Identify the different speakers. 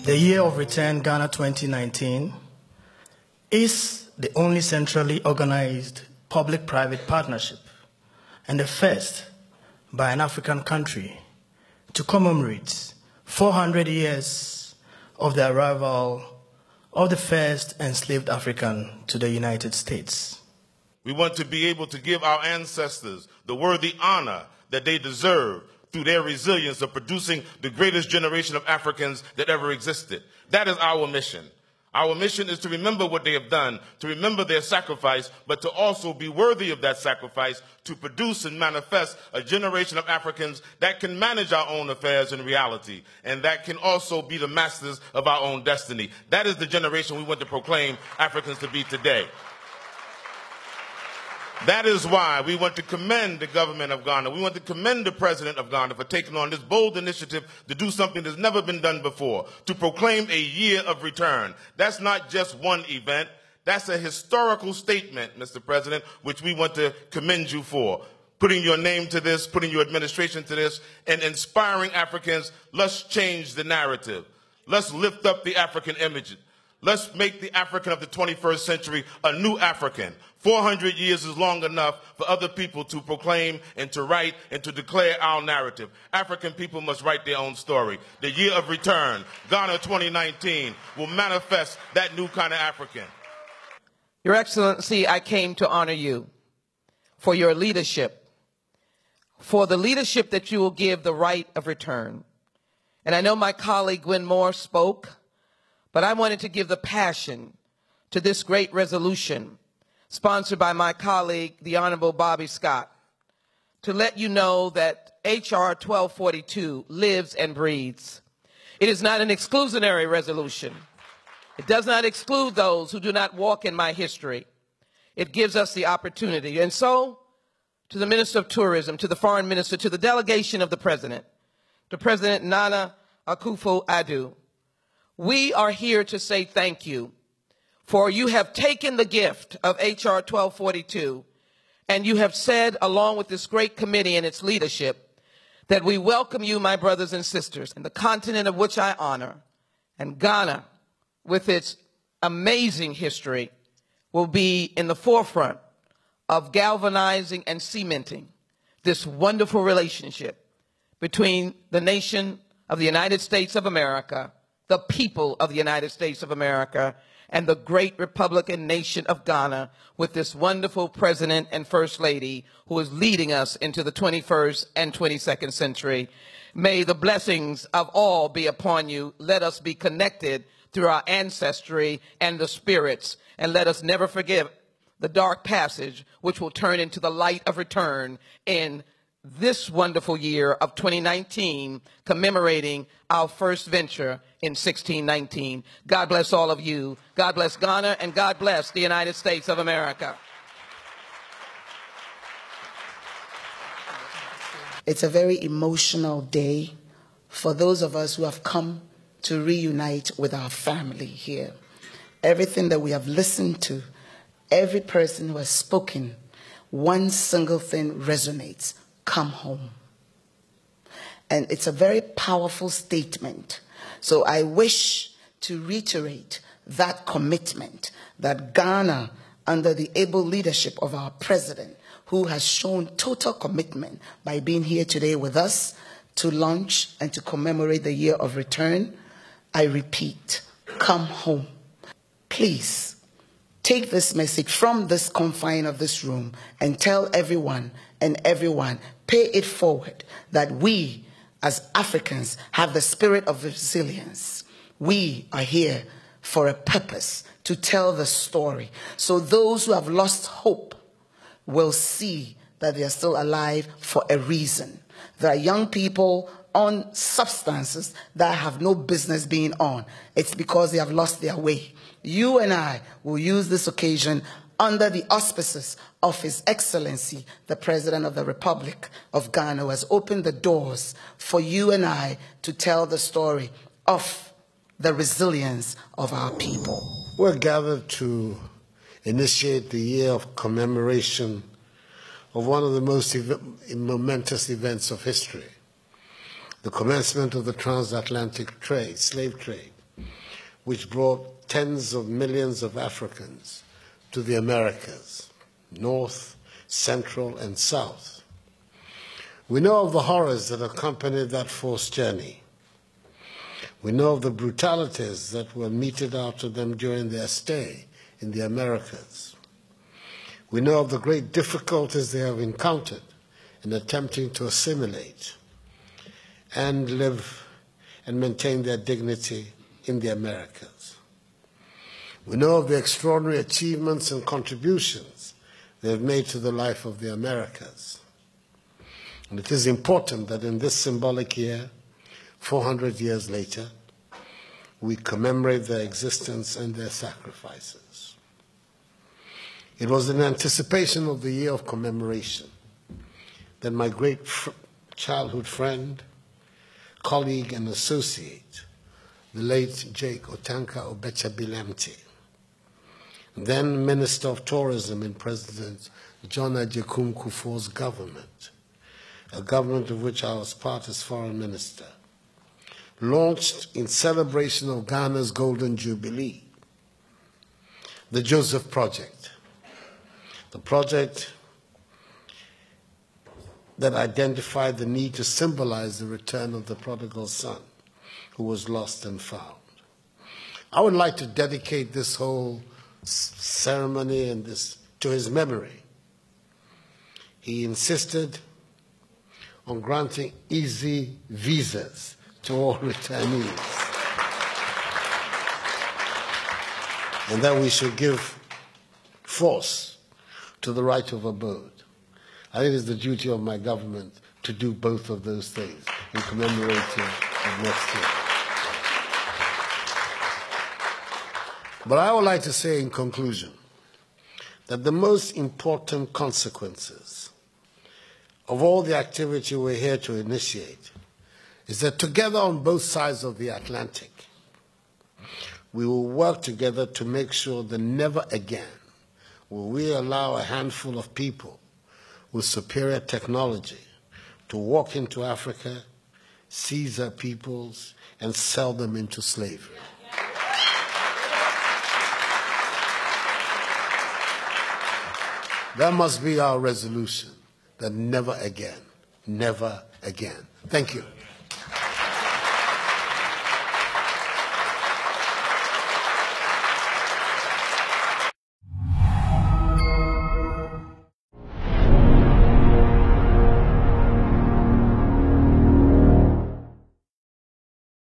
Speaker 1: The Year of Return Ghana 2019 is the only centrally organized public-private partnership and the first by an African country to commemorate 400 years of the arrival of the first enslaved African to the United States.
Speaker 2: We want to be able to give our ancestors the worthy honor that they deserve through their resilience of producing the greatest generation of Africans that ever existed. That is our mission. Our mission is to remember what they have done, to remember their sacrifice, but to also be worthy of that sacrifice, to produce and manifest a generation of Africans that can manage our own affairs in reality, and that can also be the masters of our own destiny. That is the generation we want to proclaim Africans to be today. That is why we want to commend the government of Ghana. We want to commend the president of Ghana for taking on this bold initiative to do something that's never been done before, to proclaim a year of return. That's not just one event. That's a historical statement, Mr. President, which we want to commend you for. Putting your name to this, putting your administration to this, and inspiring Africans. Let's change the narrative. Let's lift up the African image. Let's make the African of the 21st century a new African. 400 years is long enough for other people to proclaim and to write and to declare our narrative. African people must write their own story. The Year of Return, Ghana 2019, will manifest that new kind of African.
Speaker 3: Your Excellency, I came to honor you for your leadership, for the leadership that you will give the right of return. And I know my colleague Gwen Moore spoke, but I wanted to give the passion to this great resolution sponsored by my colleague, the Honorable Bobby Scott, to let you know that H.R. 1242 lives and breathes. It is not an exclusionary resolution. It does not exclude those who do not walk in my history. It gives us the opportunity. And so, to the Minister of Tourism, to the Foreign Minister, to the delegation of the President, to President Nana Akufo Addo, we are here to say thank you, for you have taken the gift of H.R. 1242 and you have said, along with this great committee and its leadership, that we welcome you, my brothers and sisters, in the continent of which I honor. And Ghana, with its amazing history, will be in the forefront of galvanizing and cementing this wonderful relationship between the nation of the United States of America, the people of the United States of America, and the great Republican nation of Ghana, with this wonderful President and First Lady who is leading us into the 21st and 22nd century. May the blessings of all be upon you. Let us be connected through our ancestry and the spirits, and let us never forget the dark passage which will turn into the light of return in this wonderful year of 2019, commemorating our first venture in 1619. God bless all of you. God bless Ghana, and God bless the United States of America.
Speaker 4: It's a very emotional day for those of us who have come to reunite with our family here. Everything that we have listened to, every person who has spoken, one single thing resonates: come home. And it's a very powerful statement. So I wish to reiterate that commitment that Ghana, under the able leadership of our president, who has shown total commitment by being here today with us to launch and to commemorate the Year of Return, I repeat, come home. Please take this message from this confine of this room and tell everyone and everyone, pay it forward, that we as Africans have the spirit of resilience. We are here for a purpose, to tell the story. So those who have lost hope will see that they are still alive for a reason. There are young people on substances that have no business being on. It's because they have lost their way. You and I will use this occasion under the auspices of His Excellency, the President of the Republic of Ghana, who has opened the doors for you and I to tell the story of the resilience of our people.
Speaker 5: We're gathered to initiate the year of commemoration of one of the most momentous events of history, the commencement of the transatlantic trade, slave trade, which brought tens of millions of Africans to the Americas, North, Central, and South. We know of the horrors that accompanied that forced journey. We know of the brutalities that were meted out to them during their stay in the Americas. We know of the great difficulties they have encountered in attempting to assimilate and live and maintain their dignity in the Americas. We know of the extraordinary achievements and contributions they have made to the life of the Americas. And it is important that in this symbolic year, 400 years later, we commemorate their existence and their sacrifices. It was in anticipation of the year of commemoration that my great childhood friend, colleague, and associate, the late Jake Otanka Obecha-Bilemti, then Minister of Tourism in President John Agyekum Kufuor's government, a government of which I was part as Foreign Minister, launched in celebration of Ghana's Golden Jubilee, the Joseph Project, the project that identified the need to symbolize the return of the prodigal son who was lost and found. I would like to dedicate this whole ceremony and this to his memory. He insisted on granting easy visas to all returnees, and that we should give force to the right of abode. I think it's the duty of my government to do both of those things in commemorating of next year. But I would like to say in conclusion that the most important consequences of all the activity we're here to initiate is that together on both sides of the Atlantic, we will work together to make sure that never again will we allow a handful of people with superior technology to walk into Africa, seize our peoples, and sell them into slavery. That must be our resolution, that never again, never again. Thank you.